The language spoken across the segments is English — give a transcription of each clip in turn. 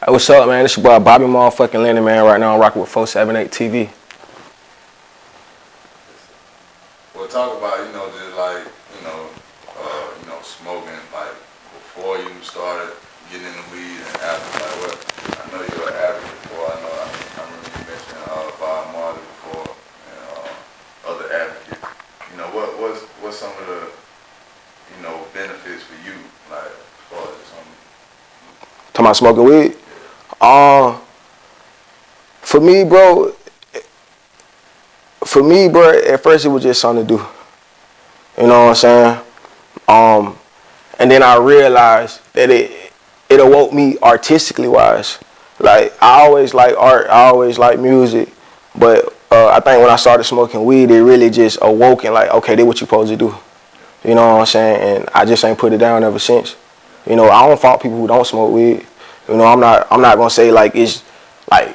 Hey, what's up, man? This your boy Bobby motherfucking Lennon, man. Right now I'm rocking with 478 TV. Well, talk about, just like, smoking, like, before you started getting in the weed and after, like, what, I know you were an advocate before, I remember you mentioned Bob Marley before, and other advocates. What's some of the, benefits for you, like, as far as something? Talking about smoking weed? For me, bro, at first it was just something to do. You know what I'm saying? And then I realized that it awoke me artistically wise. Like, I always like art, I always like music, but I think when I started smoking weed, it really just awoke and like, okay, this what you supposed to do. You know what I'm saying? And I just ain't put it down ever since. You know, I don't fault people who don't smoke weed. You know, I'm not gonna say like it's like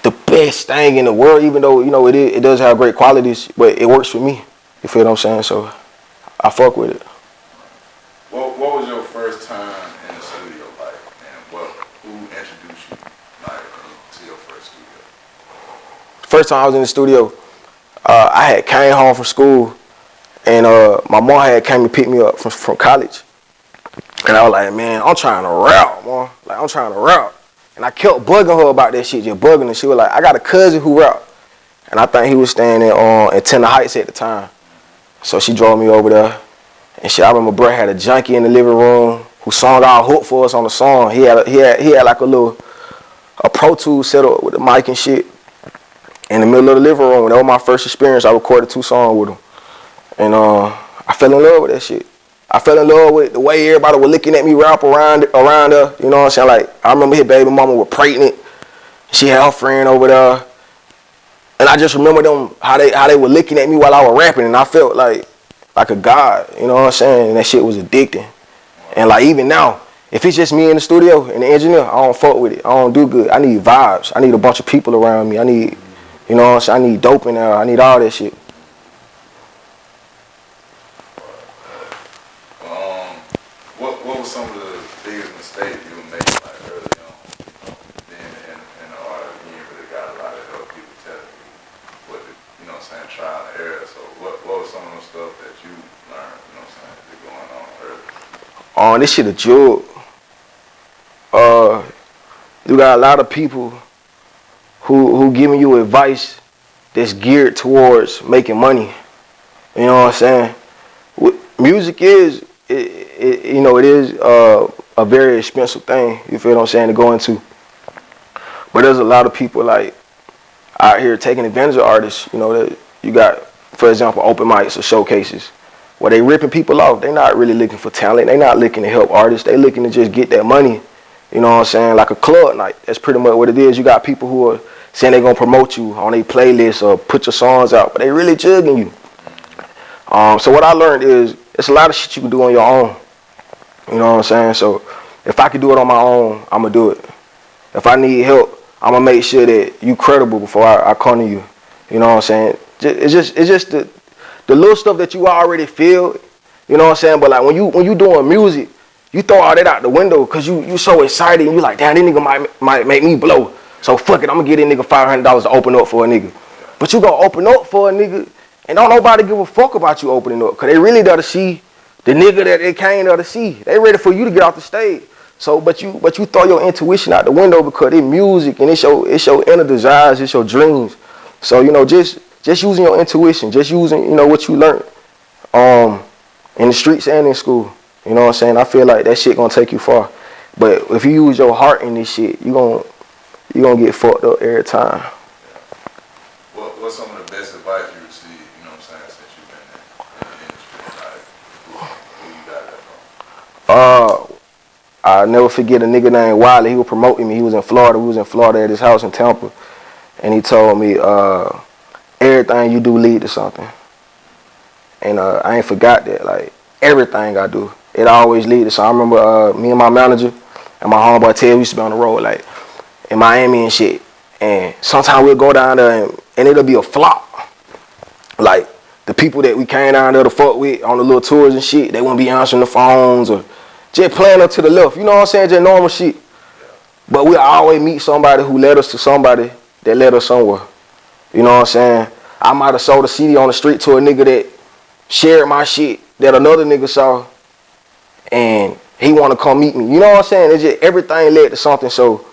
the best thing in the world, even though, it does have great qualities, but it works for me. You feel what I'm saying? So I fuck with it. What was your first time in the studio like, and who introduced you, like, to your first studio? First time I was in the studio, I had came home from school, and my mom had came to pick me up from college. And I was like, man, I'm trying to rap, man. Like, I'm trying to rap. And I kept bugging her about that shit, just bugging her. She was like, I got a cousin who rap. And I think he was staying in Tender Heights at the time. So she drove me over there. And shit, I remember bro had a junkie in the living room who sung our hook for us on the song. He had like a Pro Tools set up with the mic and shit in the middle of the living room. That was my first experience. I recorded 2 songs with him. And I fell in love with that shit. I fell in love with the way everybody was looking at me rap around her. You know what I'm saying? Like, I remember his baby mama was pregnant. She had her friend over there. And I just remember them, how they were looking at me while I was rapping. And I felt like a god. You know what I'm saying? And that shit was addicting. And like, even now, if it's just me in the studio and the engineer, I don't fuck with it. I don't do good. I need vibes. I need a bunch of people around me. I need, you know what I'm saying? I need dope in there. I need all that shit. What was some of the biggest mistakes you were making, like, early on? Being in the art, you ain't really got a lot of help people telling you what trial and error. So what was some of the stuff that you learned, that going on early? This shit a joke. You got a lot of people who giving you advice that's geared towards making money. You know what I'm saying? Music is, it is a very expensive thing, you feel what I'm saying, to go into. But there's a lot of people like out here taking advantage of artists. You know, that you got, for example, open mics or showcases where they ripping people off. They not really looking for talent. They not looking to help artists. They looking to just get that money. You know what I'm saying? Like a club night. That's pretty much what it is. You got people who are saying they're gonna promote you on their playlist or put your songs out, but they really jugging you. So what I learned is it's a lot of shit you can do on your own. You know what I'm saying? So if I can do it on my own, I'm gonna do it. If I need help, I'm gonna make sure that you credible before I come to you. You know what I'm saying? It's just the little stuff that you already feel. You know what I'm saying? But like when you doing music, you throw all that out the window because you so excited and you like, damn, this nigga might make me blow. So fuck it, I'm gonna get this nigga $500 to open up for a nigga. But you gonna open up for a nigga and don't nobody give a fuck about you opening up, because they really there to see the nigga that they came there to see. They ready for you to get off the stage. So, but you throw your intuition out the window because it's music and it's your inner desires, it's your dreams. So, just using your intuition, just using, what you learned in the streets and in school. You know what I'm saying? I feel like that shit gonna take you far. But if you use your heart in this shit, you gonna get fucked up every time. What's some of the best advice you received, since you've been in the industry? Like, who you got that from? I'll never forget a nigga named Wiley. He was promoting me. He was in Florida. We was in Florida at his house in Tampa. And he told me, everything you do lead to something. And I ain't forgot that. Like, everything I do, it always lead to something. I remember me and my manager and my homeboy Ted, we used to be on the road, like, in Miami and shit. And sometimes we'll go down there and it'll be a flop. Like, the people that we came down there to fuck with on the little tours and shit, they won't be answering the phones or just playing up to the left. You know what I'm saying? Just normal shit. But we always meet somebody who led us to somebody that led us somewhere. You know what I'm saying? I might have sold a CD on the street to a nigga that shared my shit that another nigga saw, and he want to come meet me. You know what I'm saying? It's just everything led to something. So,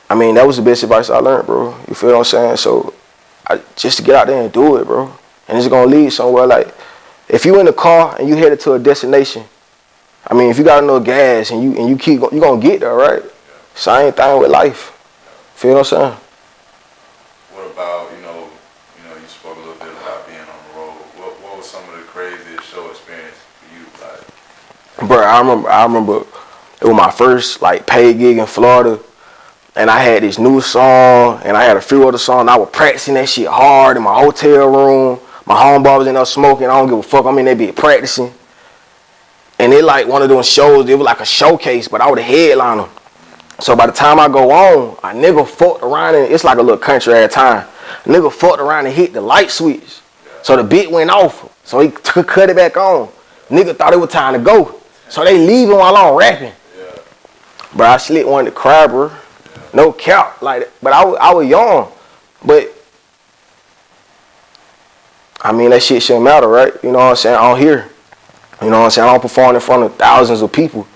I mean, that was the best advice I learned, bro. You feel what I'm saying? So, just to get out there and do it, bro. And it's gonna lead somewhere. Like, if you in the car and you headed to a destination, I mean, if you got enough gas and you keep, you gonna get there, right? Same thing with life. Feel what I'm saying? What about, you spoke a little bit about being on the road. What was some of the craziest show experience for you? Like, Bro, I remember it was my first like paid gig in Florida, and I had this new song and I had a few other songs. I was practicing that shit hard in my hotel room. My homeboy was in there smoking. I don't give a fuck. I'm in that bitch practicing. And it like one of those shows, it was like a showcase, but I was the headliner. So by the time I go on, a nigga fucked around, and it's like a little country at a time. A nigga fucked around and hit the light switch. So the bit went off. So he cut it back on. Nigga thought it was time to go. So they leaving while I'm rapping. yeah, Bro, I slipped one to cry, bro. No cap. Like, but I was young. But, I mean, that shit shouldn't matter, right? You know what I'm saying? I'm here. You know what I'm saying? I don't perform in front of thousands of people.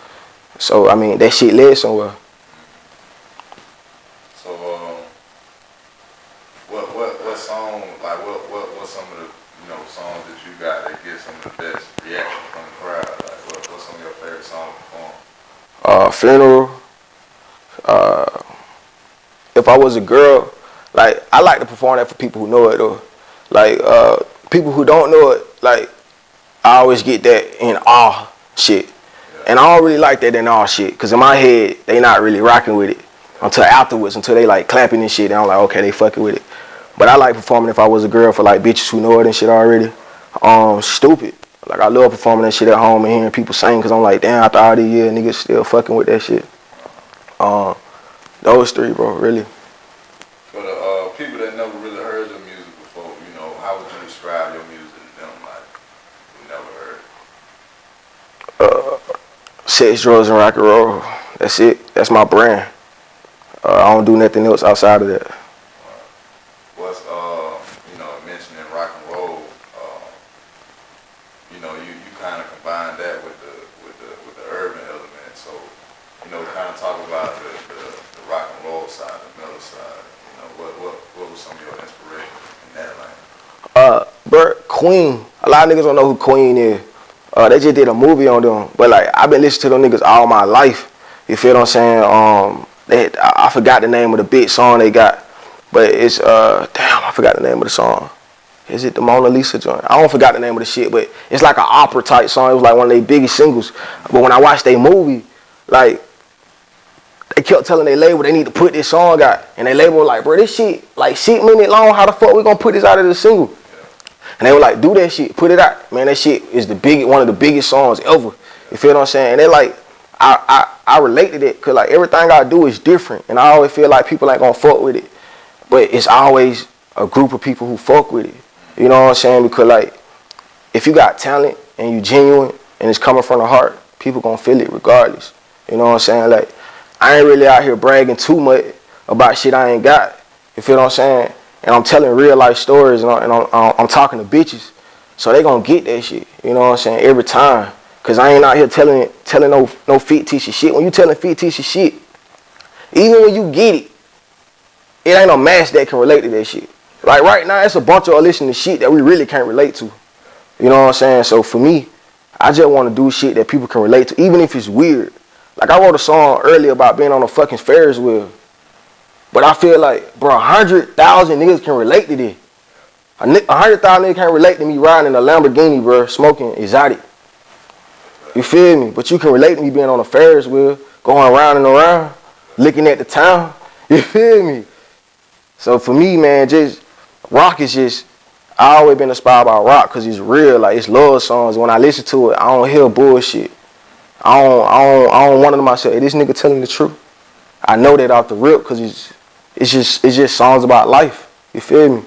So, I mean, that shit led somewhere. So, what song, like, what some of the, songs that you got that get some of the best reaction from the crowd? Like, what's some of your favorite songs to perform? Funeral. If I was a girl, like, I like to perform that for people who know it, though. Like, people who don't know it, like, I always get that in awe shit. Yeah. And I don't really like that in awe shit, because in my head, they not really rocking with it until afterwards, until they like clapping and shit. And I'm like, okay, they fucking with it. But I like performing if I was a girl for like bitches who know it and shit already. Stupid. Like, I love performing that shit at home and hearing people sing, because I'm like, damn, after all these years, niggas still fucking with that shit. Those three, bro, really. For the people that never really heard your music before, how would you describe your music to them, like, who never heard it? Sex, drugs, and rock and roll. That's it. That's my brand. I don't do nothing else outside of that. What's mentioning rock and roll, you kind of combine that with the urban element. So, kind of talk about the rock and roll side, the metal side. What was some of your inspiration in that lane? Bro, Queen. A lot of niggas don't know who Queen is. They just did a movie on them. But like, I've been listening to them niggas all my life. You feel what I'm saying? I forgot the name of the big song they got. But it's, damn, I forgot the name of the song. Is it the Mona Lisa joint? I don't forgot the name of the shit, but it's like an opera type song. It was like one of their biggest singles. But when I watched their movie, like, they kept telling their label they need to put this song out. And their label was like, bro, this shit like 6 minutes long. How the fuck we gonna put this out of the single? And they were like, do that shit, put it out. Man, that shit is one of the biggest songs ever. You feel what I'm saying? And they like, I relate to it, cause like everything I do is different. And I always feel like people ain't gonna fuck with it. But it's always a group of people who fuck with it. You know what I'm saying? Because like, if you got talent and you genuine and it's coming from the heart, people gonna feel it regardless. You know what I'm saying? Like, I ain't really out here bragging too much about shit I ain't got. You feel what I'm saying? And I'm telling real life stories, and I'm talking to bitches. So they gonna get that shit. You know what I'm saying? Every time. Cause I ain't out here telling no fictitious shit. When you telling fictitious shit, even when you get it, it ain't no mass that can relate to that shit. Like right now, it's a bunch of us listening to shit that we really can't relate to. You know what I'm saying? So for me, I just want to do shit that people can relate to, even if it's weird. Like, I wrote a song earlier about being on a fucking Ferris wheel. But I feel like, bro, 100,000 niggas can relate to this. 100,000 niggas can't relate to me riding in a Lamborghini, bro, smoking exotic. You feel me? But you can relate to me being on a Ferris wheel, going around and around, looking at the town. You feel me? So for me, man, just rock is just, I always been inspired by rock because it's real. Like, it's love songs. When I listen to it, I don't hear bullshit. I don't wonder to myself, hey, this nigga telling the truth. I know that off the rip because it's just songs about life. You feel me?